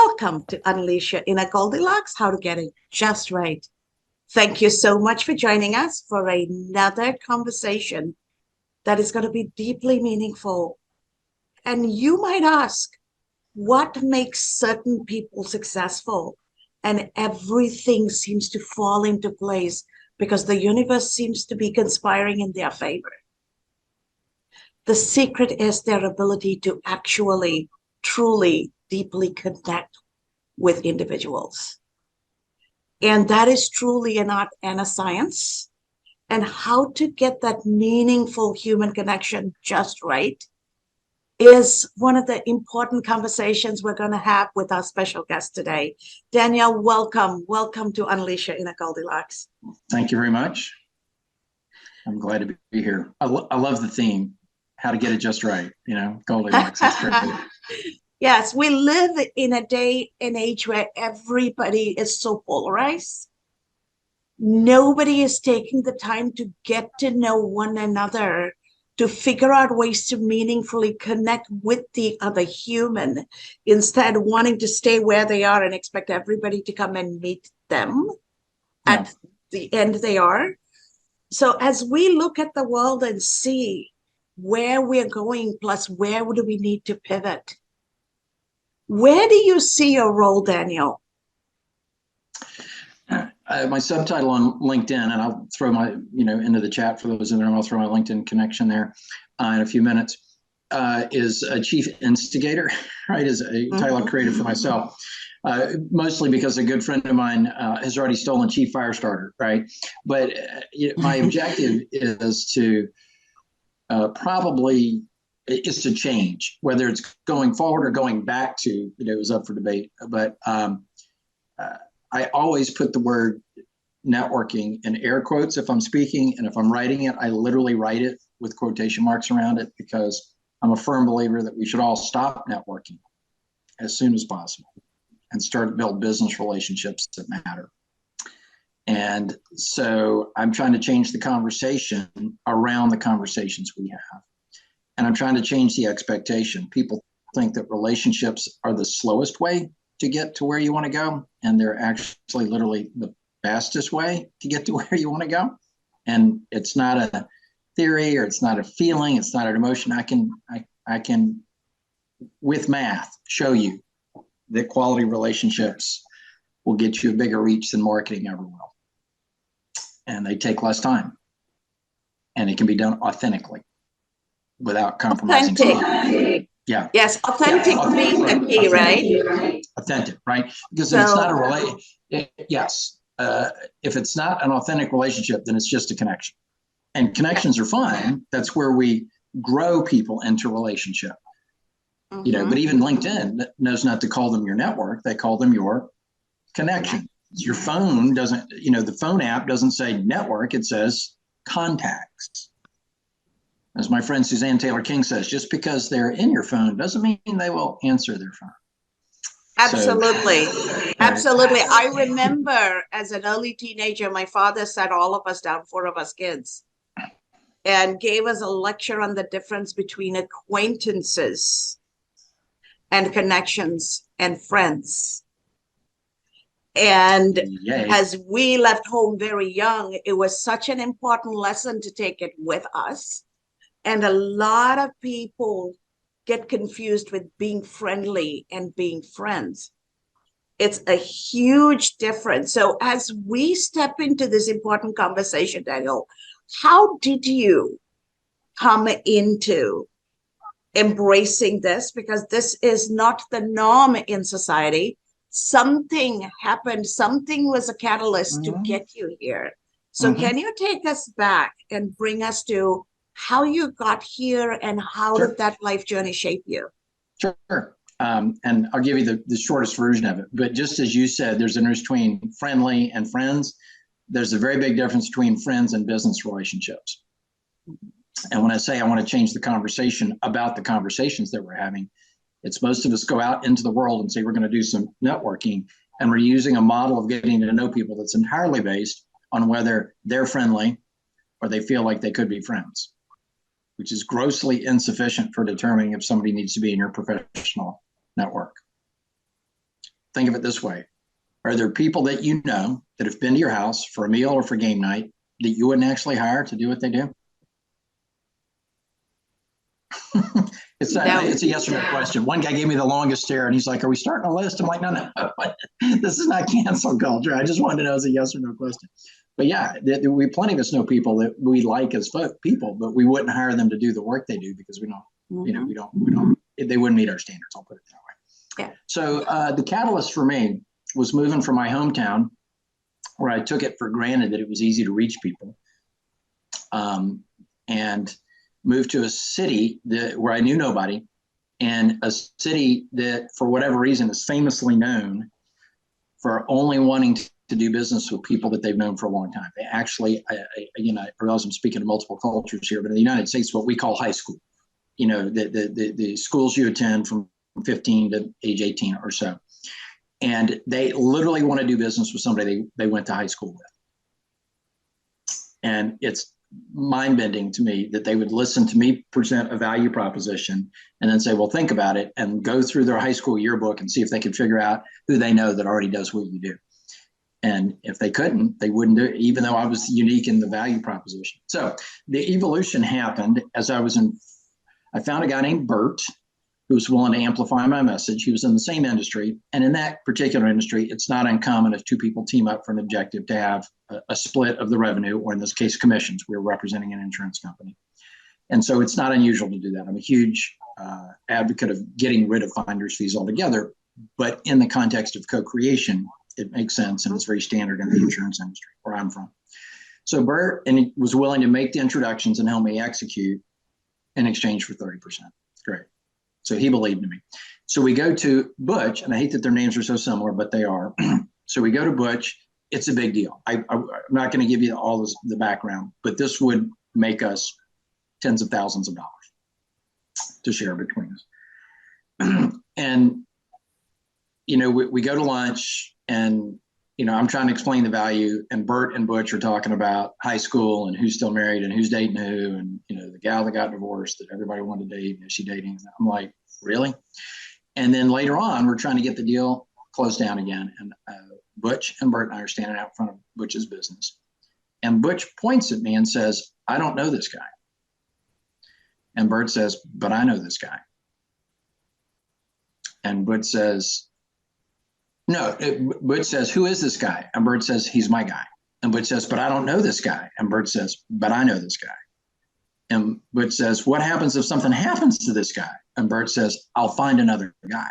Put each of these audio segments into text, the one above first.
Welcome to Unleash Your Inner Goldilocks, how to get it just right. Thank you so much for joining us for another conversation that is going to be deeply meaningful. And you might ask, what makes certain people successful? And everything seems to fall into place because the universe seems to be conspiring in their favor. The secret is their ability to actually, truly, deeply connect with individuals. And that is truly an art and a science. And how to get that meaningful human connection just right is one of the important conversations we're going to have with our special guest today. Danielle, welcome. Welcome to Unleash Your Inner Goldilocks. Thank you very much. I'm glad to be here. I love the theme, how to get it just right, Goldilocks. That's great. Yes, we live in a day and age where everybody is so polarized. Nobody is taking the time to get to know one another, to figure out ways to meaningfully connect with the other human, instead wanting to stay where they are and expect everybody to come and meet them at the end they are. So as we look at the world and see where we're going, plus where do we need to pivot, where do you see your role, Daniel? My subtitle on LinkedIn, and I'll throw my, into the chat for those in there, and I'll throw my LinkedIn connection there in a few minutes, is a chief instigator, right? Is a title I created for myself, mostly because a good friend of mine has already stolen chief fire starter, right? But my objective is to is to change, whether it's going forward or going back to, it was up for debate. But I always put the word networking in air quotes if I'm speaking, and if I'm writing it, I literally write it with quotation marks around it, because I'm a firm believer that we should all stop networking as soon as possible and start to build business relationships that matter. And so I'm trying to change the conversation around the conversations we have. And I'm trying to change the expectation. People think that relationships are the slowest way to get to where you want to go. And they're actually literally the fastest way to get to where you want to go. And it's not a theory, or it's not a feeling, it's not an emotion. I can, with math, show you that quality relationships will get you a bigger reach than marketing ever will. And they take less time. And it can be done authentically, without compromising. Authentic. Yeah. Yes, authentic being the key, right? Authentic, right? Because if it's not if it's not an authentic relationship, then it's just a connection. And connections are fun. That's where we grow people into relationship. But even LinkedIn knows not to call them your network. They call them your connection. Your phone doesn't, the phone app doesn't say network, it says contacts. As my friend Suzanne Taylor King says, just because they're in your phone doesn't mean they will answer their phone. Absolutely. Absolutely. I remember as an early teenager, my father sat all of us down, 4 of us kids, and gave us a lecture on the difference between acquaintances and connections and friends. And as we left home very young, it was such an important lesson to take it with us. And a lot of people get confused with being friendly and being friends. It's a huge difference. So as we step into this important conversation, Daniel, how did you come into embracing this? Because this is not the norm in society. Something happened. Something was a catalyst to get you here. So can you take us back and bring us to how you got here, and how did that life journey shape you? Sure. And I'll give you the shortest version of it. But just as you said, there's a difference between friendly and friends. There's a very big difference between friends and business relationships. And when I say I want to change the conversation about the conversations that we're having, it's most of us go out into the world and say we're going to do some networking, and we're using a model of getting to know people that's entirely based on whether they're friendly or they feel like they could be friends, which is grossly insufficient for determining if somebody needs to be in your professional network. think of it this way. Are there people that you know that have been to your house for a meal or for game night that you wouldn't actually hire to do what they do? It's a yes or no question. One guy gave me the longest stare and he's like, are we starting a list? I'm like, no. This is not cancel culture. I just wanted to know as a yes or no question. But yeah, we plenty of us know people that we like as people, but we wouldn't hire them to do the work they do because we don't, they wouldn't meet our standards. I'll put it that way. Yeah. So the catalyst for me was moving from my hometown, where I took it for granted that it was easy to reach people, and moved to a city where I knew nobody, and a city that, for whatever reason, is famously known for only wanting to do business with people that they've known for a long time. They actually, I realize I'm speaking to multiple cultures here, but in the United States, what we call high school, the schools you attend from 15 to age 18 or so. And they literally want to do business with somebody they went to high school with. And it's mind-bending to me that they would listen to me present a value proposition and then say, well, think about it, and go through their high school yearbook and see if they could figure out who they know that already does what you do. And if they couldn't, they wouldn't do it, even though I was unique in the value proposition. So the evolution happened as I found a guy named Bert who was willing to amplify my message. He was in the same industry. And in that particular industry, it's not uncommon if two people team up for an objective to have a split of the revenue, or in this case, commissions. We were representing an insurance company. And so it's not unusual to do that. I'm a huge advocate of getting rid of finder's fees altogether. But in the context of co-creation, it makes sense. And it's very standard in the insurance industry where I'm from. So Bert he was willing to make the introductions and help me execute in exchange for 30%. Great. So he believed in me. So we go to Butch, and I hate that their names are so similar, but they are. So we go to Butch. It's a big deal. I'm not going to give you all the background, but this would make us tens of thousands of dollars to share between us. And, we go to lunch, and, I'm trying to explain the value, and Bert and Butch are talking about high school and who's still married and who's dating who, and, the gal that got divorced that everybody wanted to date, is she dating? I'm like, really? And then later on, we're trying to get the deal closed down again. And Butch and Bert and I are standing out in front of Butch's business. And Butch points at me and says, I don't know this guy. And Bert says, but I know this guy. And Butch says, no, Butch says, who is this guy? And Bert says, he's my guy. And Butch says, but I don't know this guy. And Bert says, but I know this guy. And Butch says, what happens if something happens to this guy? And Bert says, I'll find another guy.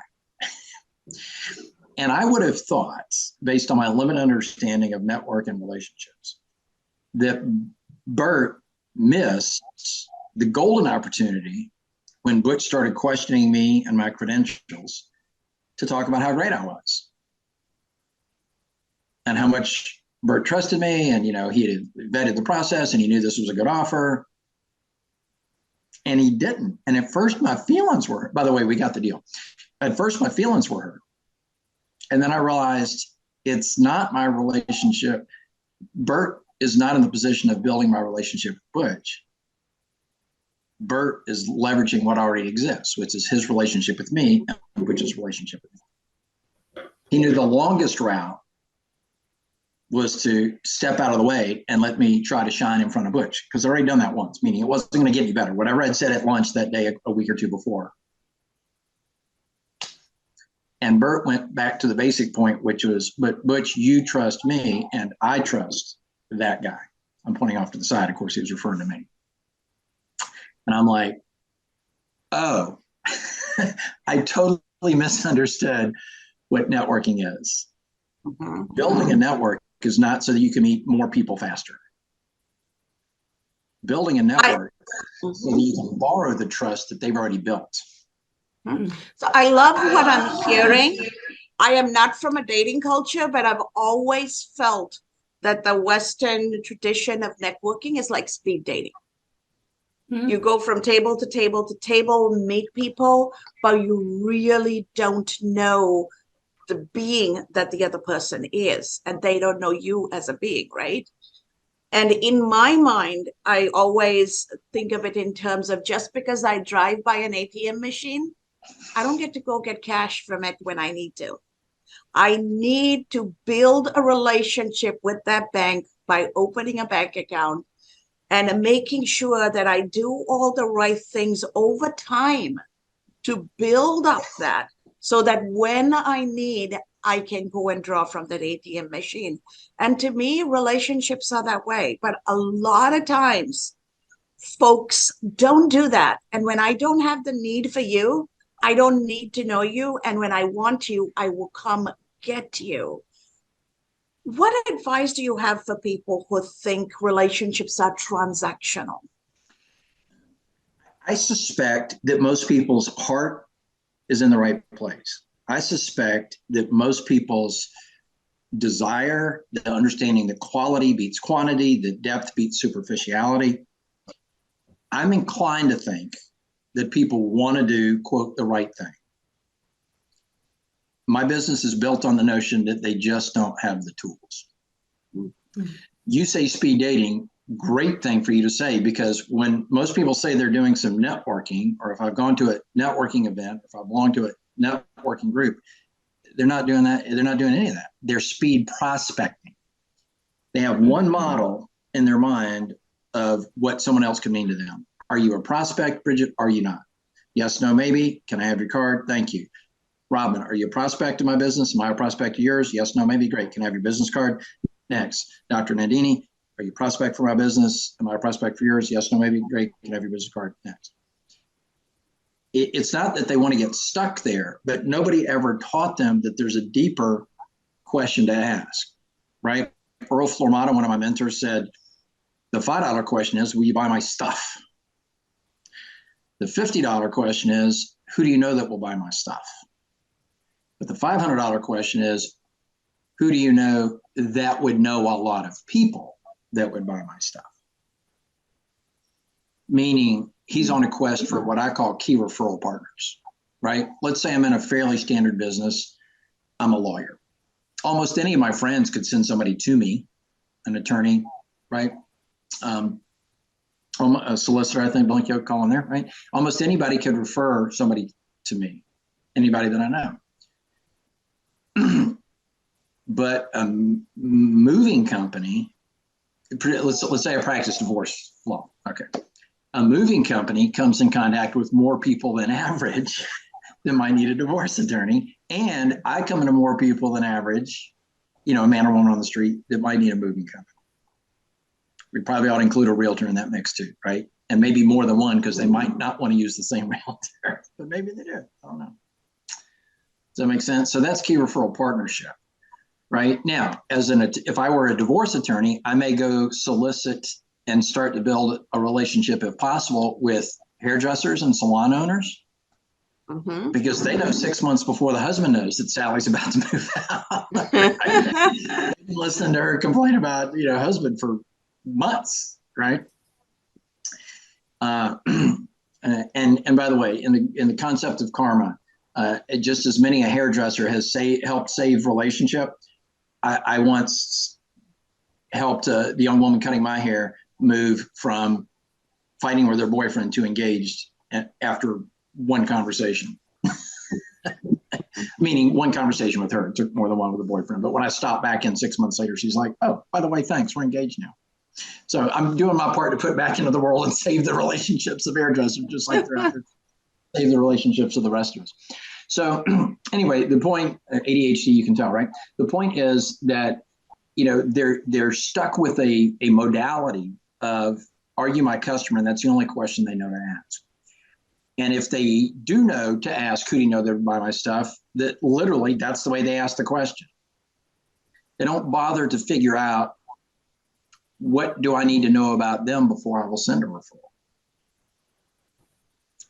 And I would have thought, based on my limited understanding of network and relationships, that Bert missed the golden opportunity when Butch started questioning me and my credentials to talk about how great I was and how much Bert trusted me. And, he had vetted the process and he knew this was a good offer. And he didn't. And at first my feelings were, by the way, we got the deal. At first my feelings were hurt. And then I realized it's not my relationship. Bert is not in the position of building my relationship with Butch. Bert is leveraging what already exists, which is his relationship with me and Butch's relationship with me. He knew the longest route was to step out of the way and let me try to shine in front of Butch, because I'd already done that once, meaning it wasn't going to get any better. Whatever I'd said at lunch that day, a week or two before. And Bert went back to the basic point, which was, but Butch, you trust me and I trust that guy. I'm pointing off to the side. Of course, he was referring to me. And I'm like, oh, I totally misunderstood what networking is. Mm-hmm. Building a network is not so that you can meet more people faster. Building a network so that you can borrow the trust that they've already built. So I love what I'm hearing. I am not from a dating culture, but I've always felt that the Western tradition of networking is like speed dating. Mm-hmm. You go from table to table to table, meet people, but you really don't know the being that the other person is, and they don't know you as a being, right? And in my mind, I always think of it in terms of, just because I drive by an ATM machine, I don't get to go get cash from it when I need to. I need to build a relationship with that bank by opening a bank account and making sure that I do all the right things over time to build up that so that when I need, I can go and draw from that ATM machine. And to me, relationships are that way. But a lot of times, folks don't do that. And when I don't have the need for you, I don't need to know you. And when I want you, I will come get you. What advice do you have for people who think relationships are transactional? I suspect that most people's heart is in the right place. I suspect that most people's desire, the understanding that quality beats quantity, that depth beats superficiality. I'm inclined to think that people want to do, quote, the right thing. My business is built on the notion that they just don't have the tools. Mm-hmm. You say speed dating, great thing for you to say, because when most people say they're doing some networking, or if I've gone to a networking event, if I belong to a networking group, they're not doing that. They're not doing any of that. They're speed prospecting. They have one model in their mind of what someone else could mean to them. Are you a prospect, Bridget? Are you not? Yes, no, maybe. Can I have your card? Thank you. Robin, are you a prospect of my business? Am I a prospect of yours? Yes, no, maybe. Great. Can I have your business card? Next. Dr. Nandini, are you a prospect for my business? Am I a prospect for yours? Yes, no, maybe. Great. Can I have your business card? Next. It's not that they want to get stuck there, but nobody ever taught them that there's a deeper question to ask, right? Earl Flormato, one of my mentors, said, the $5 question is, will you buy my stuff? The $50 question is, who do you know that will buy my stuff? But the $500 question is, who do you know that would know a lot of people that would buy my stuff? Meaning he's on a quest for what I call key referral partners, right? Let's say I'm in a fairly standard business. I'm a lawyer. Almost any of my friends could send somebody to me, an attorney, right? A solicitor, I think, blank yoke calling there, right? Almost anybody could refer somebody to me, anybody that I know. But a moving company, let's say I practice divorce law, okay. A moving company comes in contact with more people than average that might need a divorce attorney, and I come into more people than average, a man or woman on the street that might need a moving company. We probably ought to include a realtor in that mix too, right? And maybe more than one, because they might not want to use the same realtor, but maybe they do. I don't know. Does that make sense? So that's key referral partnership, right? Now, if I were a divorce attorney, I may go solicit and start to build a relationship, if possible, with hairdressers and salon owners, because they know 6 months before the husband knows that Sally's about to move out. Right? Listen to her complain about husband for months, right? And by the way, in the concept of karma, just as many a hairdresser has helped save relationship, I once helped the young woman cutting my hair move from fighting with her boyfriend to engaged after one conversation. Meaning one conversation with her. It took more than one with the boyfriend. But when I stopped back in 6 months later, she's like, oh, by the way, thanks, we're engaged now. So I'm doing my part to put back into the world and save the relationships of hairdressers, just like they're out there, save the relationships of the rest of us. So anyway, the point, ADHD, you can tell, right? The point is that, they're stuck with a modality of, are you my customer? And that's the only question they know to ask. And if they do know to ask, who do you know that would buy my stuff? That literally, that's the way they ask the question. They don't bother to figure out, what do I need to know about them before I will send a referral?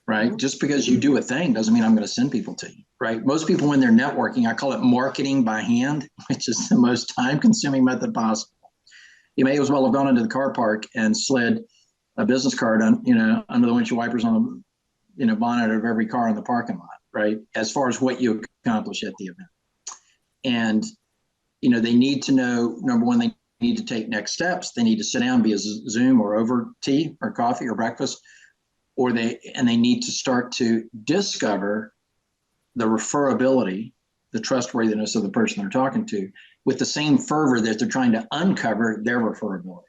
Right? Just because you do a thing doesn't mean I'm going to send people to you, right? Most people, when they're networking, I call it marketing by hand, which is the most time-consuming method possible. You may as well have gone into the car park and slid a business card under the windshield wipers on the bonnet of every car in the parking lot, right? As far as what you accomplish at the event. And, they need to know, number one, they need to take next steps. They need to sit down via Zoom or over tea or coffee or breakfast, and they need to start to discover the referability the trustworthiness of the person they're talking to with the same fervor that they're trying to uncover their referability.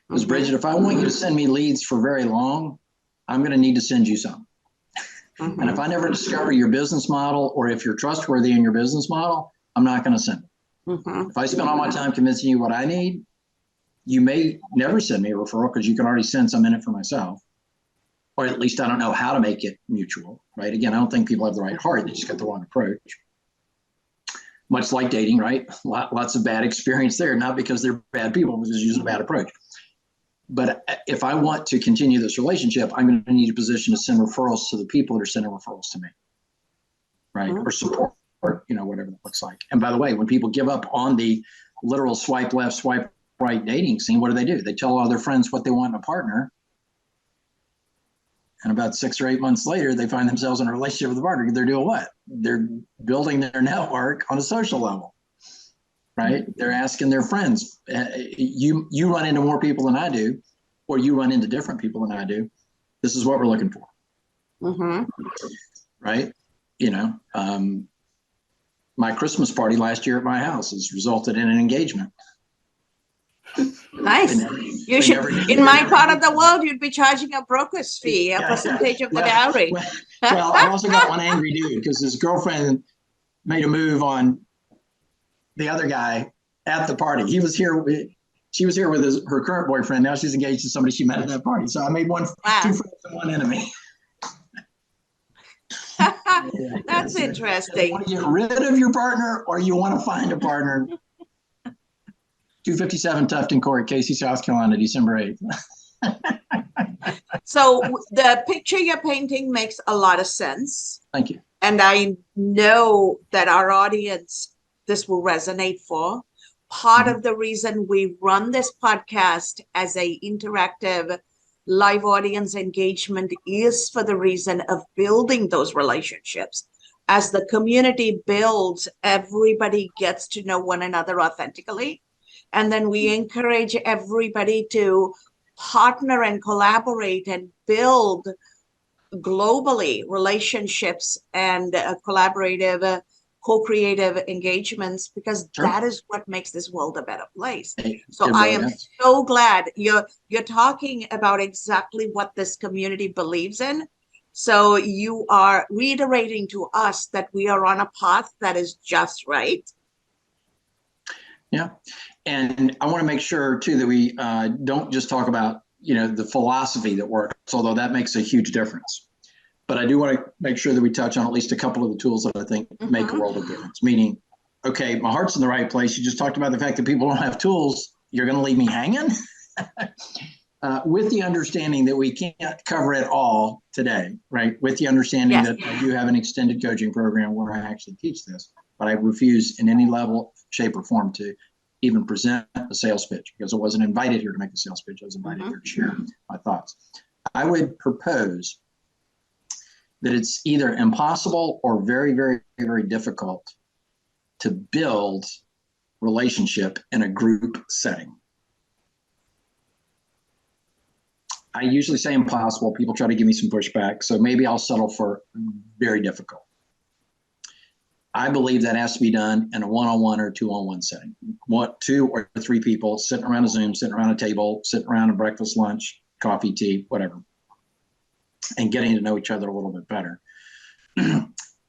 Because Bridget, if I want you to send me leads for very long, I'm going to need to send you some. And if I never discover your business model, or if you're trustworthy in your business model, I'm not going to send it. If I spend all my time convincing you what I need, you may never send me a referral because you can already sense I'm in it for myself. Or at least I don't know how to make it mutual, right? Again, I don't think people have the right heart. They just got the wrong approach. Much like dating, right? Lots of bad experience there, not because they're bad people, but just using a bad approach. But if I want to continue this relationship, I'm going to need a position to send referrals to the people that are sending referrals to me, right? Or support, or, whatever that looks like. And by the way, when people give up on the literal swipe left, swipe right dating scene, what do? They tell all their friends what they want in a partner. And about 6 or 8 months later, they find themselves in a relationship with a partner. They're doing what? They're building their network on a social level, right? They're asking their friends, you run into more people than I do, or you run into different people than I do. This is what we're looking for. Right? My Christmas party last year at my house has resulted in an engagement. Nice. You should, in my part of the world, you'd be charging a broker's fee, a percentage of the dowry. Well, I also got one angry dude because his girlfriend made a move on the other guy at the party. She was here with her current boyfriend. Now she's engaged to somebody she met at that party. So I made two friends and one enemy. That's interesting. You want to get rid of your partner, or you want to find a partner? 257 Tufton Court, Casey, South Carolina, December 8th. So the picture you're painting makes a lot of sense. Thank you. And I know that our audience, this will resonate for. Part of the reason we run this podcast as a interactive live audience engagement is for the reason of building those relationships. As the community builds, everybody gets to know one another authentically. And then we encourage everybody to partner and collaborate and build globally relationships and collaborative, co-creative engagements, because that is what makes this world a better place. So I am so glad you're talking about exactly what this community believes in. So you are reiterating to us that we are on a path that is just right. Yeah. And I want to make sure too that we don't just talk about, the philosophy that works, although that makes a huge difference. But I do want to make sure that we touch on at least a couple of the tools that I think make a world of difference. Meaning, okay, my heart's in the right place. You just talked about the fact that people don't have tools. You're going to leave me hanging? With the understanding that we can't cover it all today, right? With the understanding that I do have an extended coaching program where I actually teach this, but I refuse in any level, shape, or form to even present a sales pitch, because I wasn't invited here to make a sales pitch. I was invited here to share my thoughts. I would propose that it's either impossible or very, very, very difficult to build relationship in a group setting. I usually say impossible. People try to give me some pushback, so maybe I'll settle for very difficult. I believe that has to be done in a one-on-one or two-on-one setting. 2 or 3 people sitting around a Zoom, sitting around a table, sitting around a breakfast, lunch, coffee, tea, whatever, and getting to know each other a little bit better.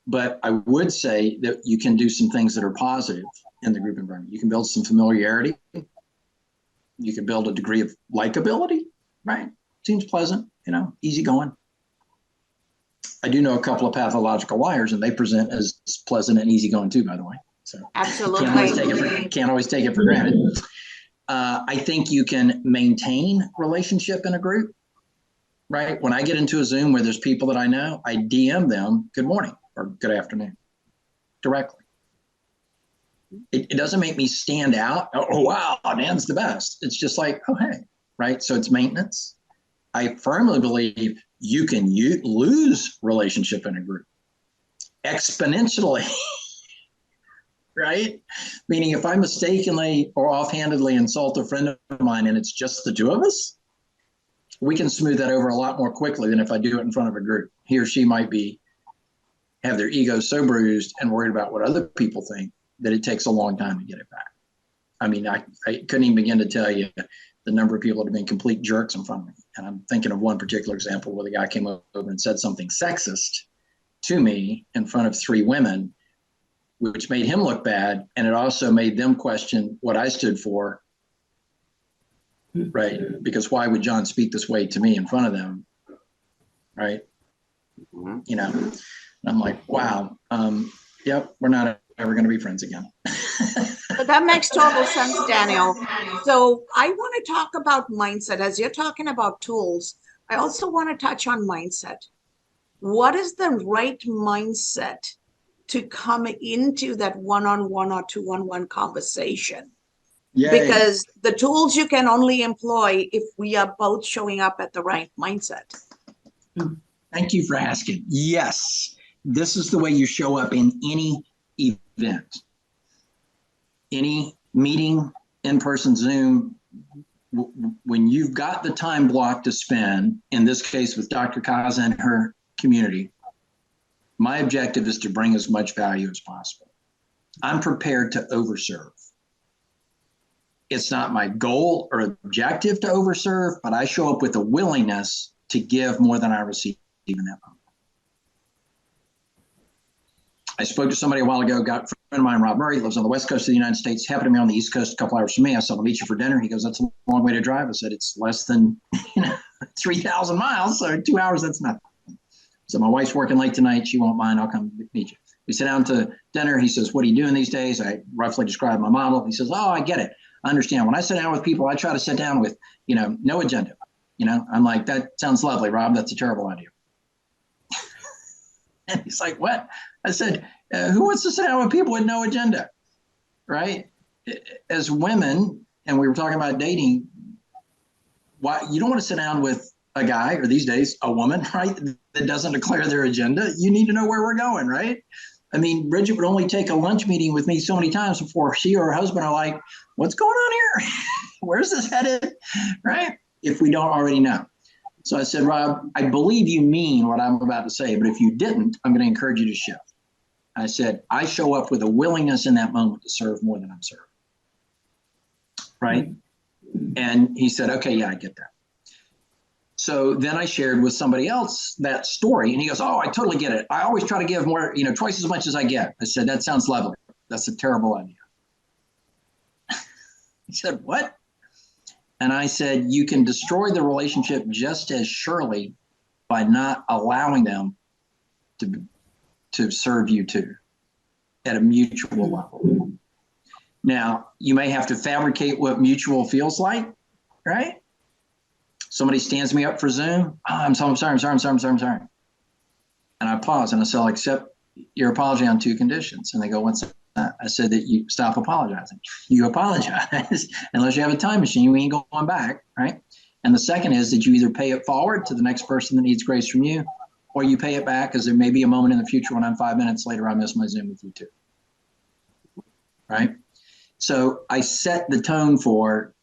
But I would say that you can do some things that are positive in the group environment. You can build some familiarity. You can build a degree of likability, right? Seems pleasant, easygoing. I do know a couple of pathological liars, and they present as pleasant and easygoing too, by the way. So absolutely, can't always take it for granted. I think you can maintain relationship in a group, right? When I get into a Zoom where there's people that I know, I DM them good morning or good afternoon directly. It doesn't make me stand out. Oh, wow, Dan's the best. It's just like, oh, hey, right? So it's maintenance. I firmly believe you can lose relationship in a group exponentially, right? Meaning if I mistakenly or offhandedly insult a friend of mine and it's just the 2 of us, we can smooth that over a lot more quickly than if I do it in front of a group. He or she might be have their ego so bruised and worried about what other people think that it takes a long time to get it back. I mean, I couldn't even begin to tell you the number of people that have been complete jerks in front of me. And I'm thinking of one particular example where the guy came over and said something sexist to me in front of 3 women, which made him look bad. And it also made them question what I stood for, right? Because why would John speak this way to me in front of them, right? You know, and I'm like, wow, yep, we're not ever going to be friends again. So that makes total sense, Daniel. So I want to talk about mindset. As you're talking about tools, I also want to touch on mindset. What is the right mindset to come into that one-on-one or two-on-one conversation? Yay. Because the tools you can only employ if we are both showing up at the right mindset. Thank you for asking. Yes, this is the way you show up in any event, any meeting, in-person Zoom. When you've got the time block to spend, in this case with Dr. Kaza and her community, my objective is to bring as much value as possible. I'm prepared to overserve. It's not my goal or objective to overserve, but I show up with a willingness to give more than I receive in that moment. I spoke to somebody a while ago, got a friend of mine, Rob Murray, lives on the West Coast of the United States, happened to be on the East Coast a couple hours from me. I said, I'll meet you for dinner. He goes, that's a long way to drive. I said, it's less than 3,000 miles, so 2 hours, that's nothing. So my wife's working late tonight. She won't mind. I'll come meet you. We sit down to dinner. He says, what are you doing these days? I roughly described my model. He says, oh, I get it. I understand. When I sit down with people, I try to sit down with, no agenda. I'm like, that sounds lovely, Rob. That's a terrible idea. And he's like, what? I said, who wants to sit down with people with no agenda, right? As women, and we were talking about dating, why you don't want to sit down with a guy, or these days, a woman, right, that doesn't declare their agenda. You need to know where we're going, right? I mean, Bridget would only take a lunch meeting with me so many times before she or her husband are like, what's going on here? Where's this headed, right? If we don't already know. So I said, Rob, I believe you mean what I'm about to say, but if you didn't, I'm going to encourage you to shift. I said, I show up with a willingness in that moment to serve more than I'm serving, right? And he said, okay, yeah, I get that. So then I shared with somebody else that story, and he goes, oh, I totally get it. I always try to give more, twice as much as I get. I said, that sounds lovely. That's a terrible idea. He said, what? And I said, you can destroy the relationship just as surely by not allowing them to serve you too at a mutual level. Now, you may have to fabricate what mutual feels like, right? Somebody stands me up for Zoom. Oh, I'm sorry. And I pause and I say, I'll accept your apology on 2 conditions. And they go, what's that? I said that you stop apologizing. You apologize. Unless you have a time machine, we ain't going back, right? And the second is that you either pay it forward to the next person that needs grace from you, or you pay it back because there may be a moment in the future when I'm 5 minutes later, I miss my Zoom with you too, right? So I set the tone for,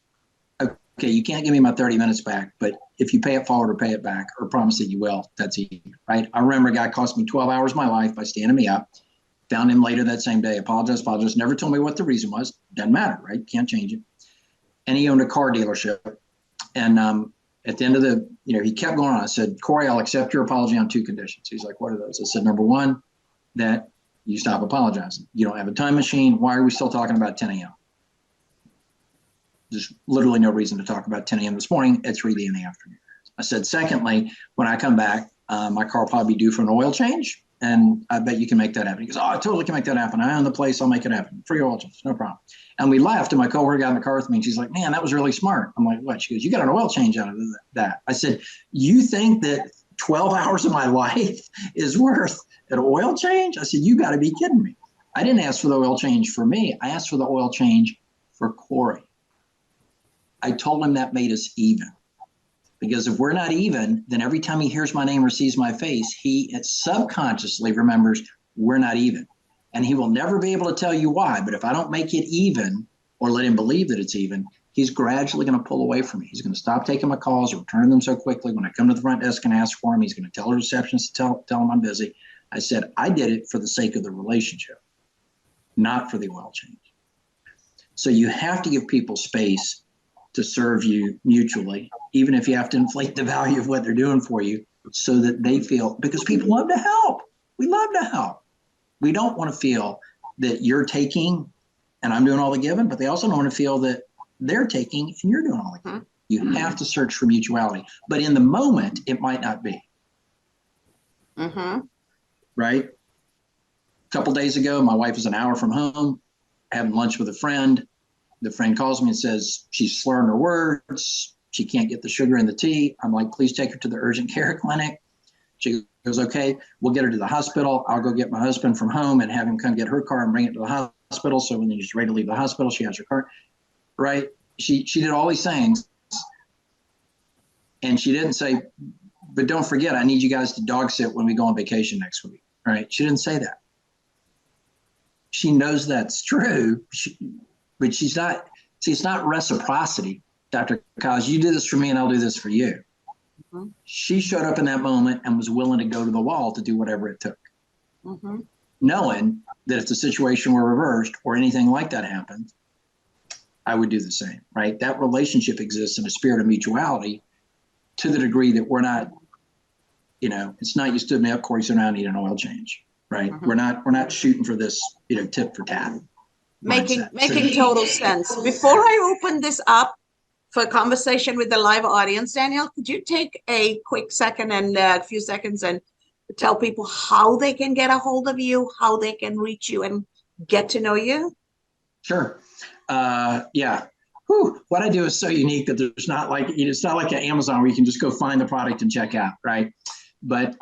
okay, you can't give me my 30 minutes back, but if you pay it forward or pay it back or promise that you will, that's easy, right? I remember a guy cost me 12 hours of my life by standing me up, found him later that same day, apologized, never told me what the reason was. Doesn't matter, right? Can't change it. And he owned a car dealership. And at the end of the, he kept going on. I said, Corey, I'll accept your apology on 2 conditions. He's like, what are those? I said, number 1, that you stop apologizing. You don't have a time machine. Why are we still talking about 10 a.m.? There's literally no reason to talk about 10 a.m. this morning at 3 in the afternoon. I said, secondly, when I come back, my car will probably be due for an oil change, and I bet you can make that happen. He goes, oh, I totally can make that happen. I own the place. I'll make it happen. Free oil change, no problem. And we laughed, and my coworker got in the car with me, and she's like, man, that was really smart. I'm like, what? She goes, you got an oil change out of that. I said, you think that 12 hours of my life is worth an oil change? I said, you got to be kidding me. I didn't ask for the oil change for me. I asked for the oil change for Corey. I told him that made us even. Because if we're not even, then every time he hears my name or sees my face, he subconsciously remembers we're not even. And he will never be able to tell you why. But if I don't make it even or let him believe that it's even, he's gradually going to pull away from me. He's going to stop taking my calls or return them so quickly. When I come to the front desk and ask for him, he's going to tell the receptionist to tell him I'm busy. I said, I did it for the sake of the relationship, not for the oil change. So you have to give people space to serve you mutually, even if you have to inflate the value of what they're doing for you so that they feel, because people love to help. We love to help. We don't want to feel that you're taking and I'm doing all the giving, but they also don't want to feel that they're taking and you're doing all the giving. You have to search for mutuality, but in the moment, it might not be. Right? A couple days ago, my wife was an hour from home, having lunch with a friend. The friend calls me and says she's slurring her words. She can't get the sugar in the tea. I'm like, please take her to the urgent care clinic. She goes, okay, we'll get her to the hospital. I'll go get my husband from home and have him come get her car and bring it to the hospital. So when she's ready to leave the hospital, she has her car. Right? She did all these things. And she didn't say, but don't forget, I need you guys to dog sit when we go on vacation next week. Right? She didn't say that. She knows that's true, but she's not. See, it's not reciprocity, Dr. Kaz. You do this for me and I'll do this for you. She showed up in that moment and was willing to go to the wall to do whatever it took. Knowing that if the situation were reversed or anything like that happened, I would do the same, right? That relationship exists in a spirit of mutuality to the degree that we're not, it's not you stood me up, Corey, so now I need an oil change, right? We're not shooting for this, tit for tat. Making total sense. Before I open this up for a conversation with the live audience, Daniel, could you take a quick second and a few seconds and tell people how they can get a hold of you, how they can reach you and get to know you? Sure. Yeah. What I do is so unique that there's not like, it's not like an Amazon where you can just go find the product and check out, right? But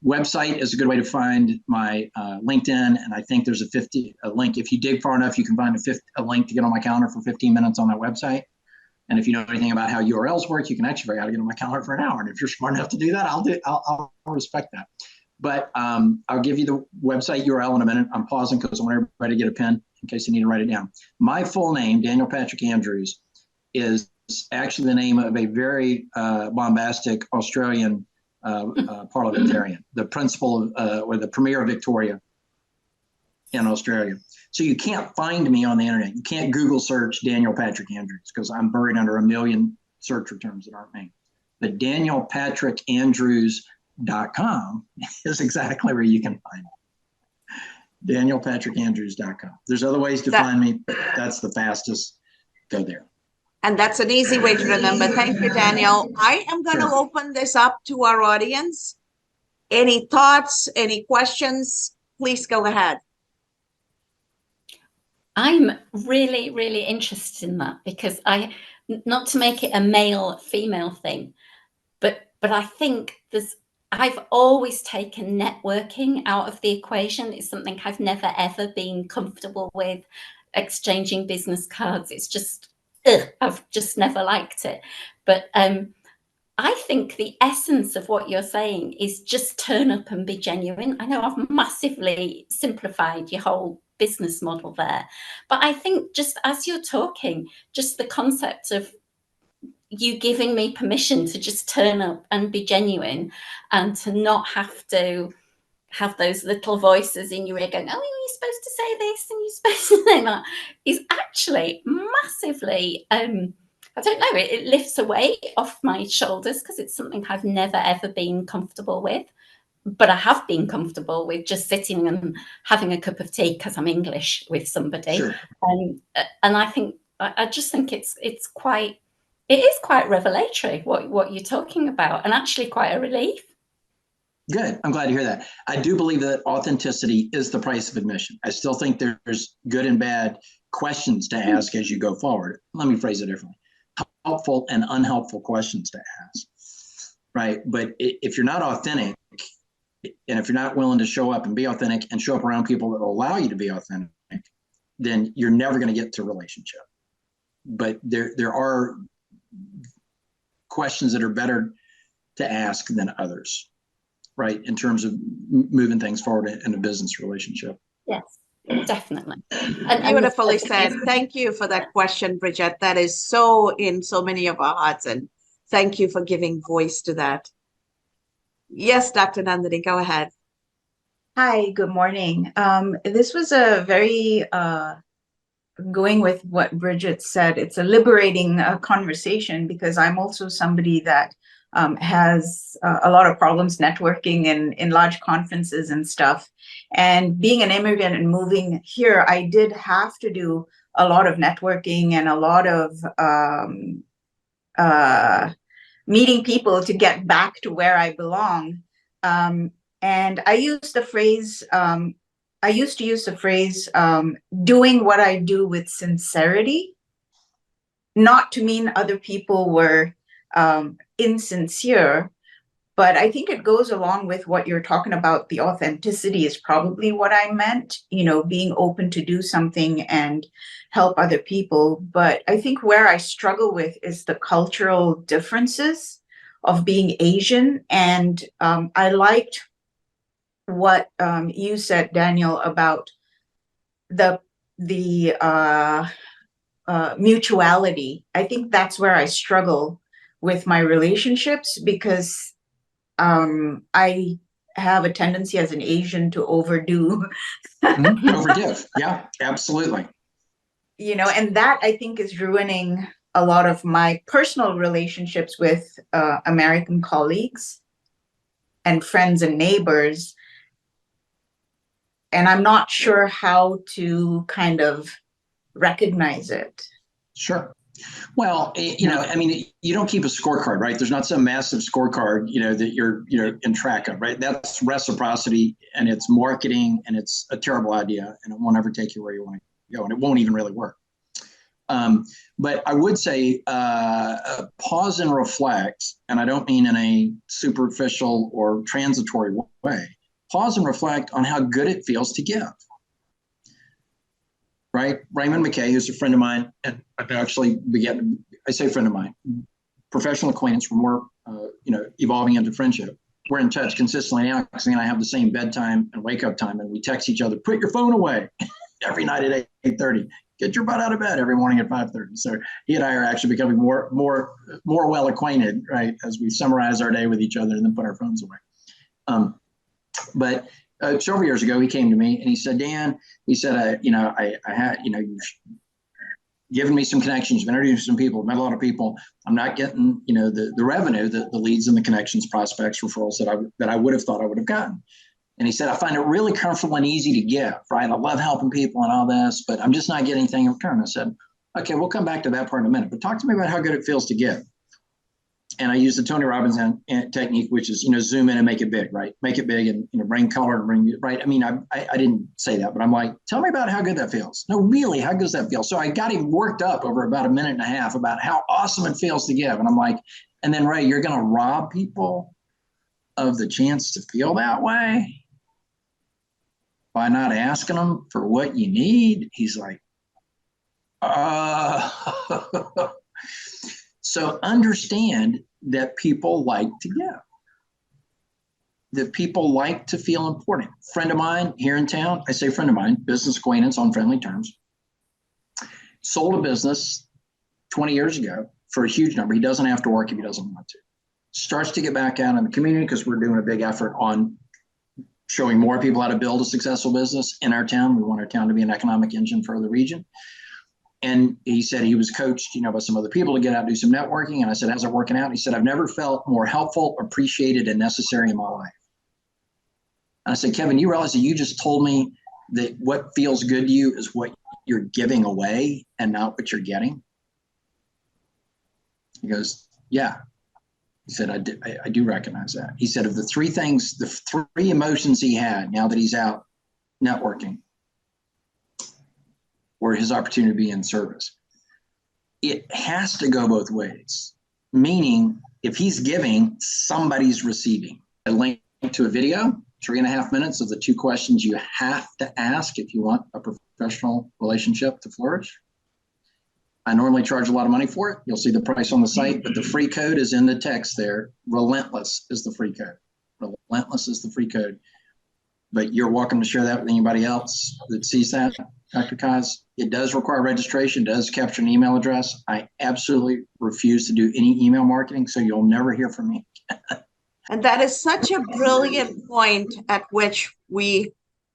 website is a good way to find my LinkedIn, and I think there's a link. If you dig far enough, you can find a link to get on my calendar for 15 minutes on that website. And if you know anything about how URLs work, you can actually figure out how to get on my calendar for an hour. And if you're smart enough to do that, I'll respect that. But I'll give you the website URL in a minute. I'm pausing because I want everybody to get a pen in case you need to write it down. My full name, Daniel Patrick Andrews, is actually the name of a very bombastic Australian parliamentarian, the principal or the Premier of Victoria in Australia. So you can't find me on the internet. You can't Google search Daniel Patrick Andrews because I'm buried under a million search terms that aren't me. But DanielPatrickAndrews.com is exactly where you can find me. DanielPatrickAndrews.com. There's other ways to find me, but that's the fastest. Go there. And that's an easy way to remember. Thank you, Daniel. I am going to open this up to our audience. Any thoughts, any questions? Please go ahead. I'm really, really interested in that because not to make it a male-female thing, but I think I've always taken networking out of the equation. It's something I've never, ever been comfortable with, exchanging business cards. It's just, I've just never liked it. But I think the essence of what you're saying is just turn up and be genuine. I know I've massively simplified your whole business model there, but I think just as you're talking, just the concept of you giving me permission to just turn up and be genuine and to not have to have those little voices in your ear going, oh, you're supposed to say this and you're supposed to say that, is actually massively, I don't know, it lifts a weight off my shoulders because it's something I've never, ever been comfortable with. But I have been comfortable with just sitting and having a cup of tea because I'm English with somebody. Sure. And I just think it is quite revelatory what you're talking about, and actually quite a relief. Good. I'm glad to hear that. I do believe that authenticity is the price of admission. I still think there's good and bad questions to ask as you go forward. Let me phrase it differently. Helpful and unhelpful questions to ask, right? But if you're not authentic, and if you're not willing to show up and be authentic and show up around people that will allow you to be authentic, then you're never going to get to a relationship. But there are questions that are better to ask than others, right? In terms of moving things forward in a business relationship. Yes, definitely. And beautifully said. Thank you for that question, Bridget. That is so in so many of our hearts. And thank you for giving voice to that. Yes, Dr. Nandini, go ahead. Hi, good morning. This was a very going with what Bridget said, it's a liberating conversation because I'm also somebody that has a lot of problems networking in large conferences and stuff. And being an immigrant and moving here, I did have to do a lot of networking and a lot of uh, meeting people to get back to where I belong. And I used to use the phrase, doing what I do with sincerity, not to mean other people were insincere, but I think it goes along with what you're talking about. The authenticity is probably what I meant, being open to do something and help other people. But I think where I struggle with is the cultural differences of being Asian. And I liked what you said, Daniel, about the mutuality. I think that's where I struggle with my relationships because I have a tendency as an Asian to overdo. Overgive. Yeah, absolutely. And that I think is ruining a lot of my personal relationships with American colleagues and friends and neighbors. And I'm not sure how to kind of recognize it. Sure. Well, I mean, you don't keep a scorecard, right? There's not some massive scorecard, that you're, in track of, right? That's reciprocity, and it's marketing, and it's a terrible idea, and it won't ever take you where you want to go, and it won't even really work. But I would say pause and reflect, and I don't mean in a superficial or transitory way. Pause and reflect on how good it feels to give. Right? Raymond McKay, who's a friend of mine, and I've actually I say friend of mine, professional acquaintance, we're more, evolving into friendship. We're in touch consistently now because he and I have the same bedtime and wake up time, and we text each other, put your phone away every night at 8:30. Get your butt out of bed every morning at 5:30. So he and I are actually becoming more well acquainted, right, as we summarize our day with each other and then put our phones away. But several years ago, he came to me and he said, Dan, he said, I had, you've given me some connections, you've introduced some people, met a lot of people. I'm not getting, the revenue, the leads and the connections, prospects, referrals that I would have thought I would have gotten. And he said, I find it really comfortable and easy to give, right? I love helping people and all this, but I'm just not getting anything in return. I said, okay, we'll come back to that part in a minute, but talk to me about how good it feels to give. And I use the Tony Robbins technique, which is, zoom in and make it big, right? Make it big and, bring color and bring, right? I mean, I didn't say that, but I'm like, tell me about how good that feels. No, really, how good does that feel? So I got him worked up over about a minute and a half about how awesome it feels to give. And I'm like, and then, Ray, you're going to rob people of the chance to feel that way by not asking them for what you need? He's like, So understand that people like to give, that people like to feel important. Friend of mine here in town, I say friend of mine, business acquaintance on friendly terms, sold a business 20 years ago for a huge number. He doesn't have to work if he doesn't want to. Starts to get back out in the community because we're doing a big effort on showing more people how to build a successful business in our town. We want our town to be an economic engine for the region. And he said he was coached, by some other people to get out and do some networking. And I said, how's it working out? And he said, I've never felt more helpful, appreciated, and necessary in my life. And I said, Kevin, you realize that you just told me that what feels good to you is what you're giving away and not what you're getting? He goes, yeah. He said, I do recognize that. He said, of the three things, the three emotions he had now that he's out networking, or his opportunity to be in service. It has to go both ways, meaning if he's giving, somebody's receiving. I linked to a video, 3.5 minutes of the 2 questions you have to ask if you want a professional relationship to flourish. I normally charge a lot of money for it. You'll see the price on the site, but the free code is in the text there. Relentless is the free code. Relentless is the free code. But you're welcome to share that with anybody else that sees that, Dr. Kaz. It does require registration, does capture an email address. I absolutely refuse to do any email marketing, so you'll never hear from me. And that is such a brilliant point at which we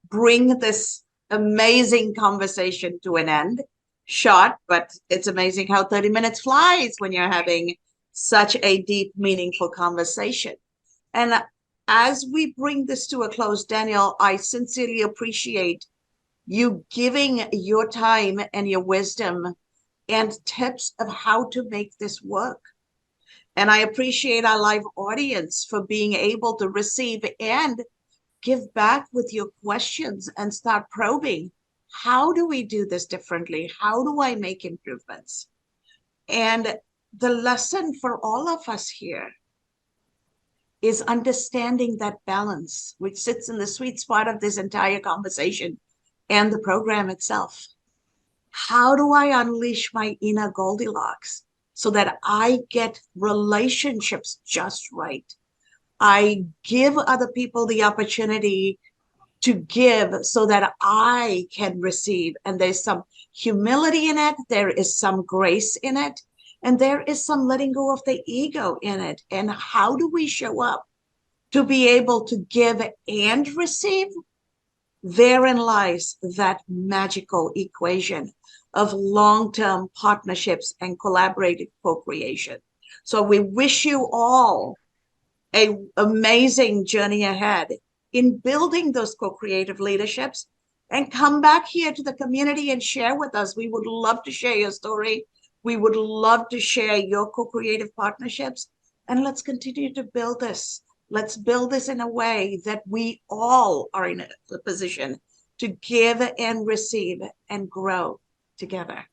bring this amazing conversation to an end. Short, but it's amazing how 30 minutes flies when you're having such a deep, meaningful conversation. And as we bring this to a close, Daniel, I sincerely appreciate you giving your time and your wisdom and tips of how to make this work. And I appreciate our live audience for being able to receive and give back with your questions and start probing. How do we do this differently? How do I make improvements? And the lesson for all of us here is understanding that balance, which sits in the sweet spot of this entire conversation and the program itself. How do I unleash my inner Goldilocks so that I get relationships just right? I give other people the opportunity to give so that I can receive. And there's some humility in it. There is some grace in it. And there is some letting go of the ego in it. And how do we show up to be able to give and receive? Therein lies that magical equation of long-term partnerships and collaborative co-creation. So we wish you all an amazing journey ahead in building those co-creative leaderships, and come back here to the community and share with us. We would love to share your story. We would love to share your co-creative partnerships, and let's continue to build this. Let's build this in a way that we all are in a position to give and receive and grow together.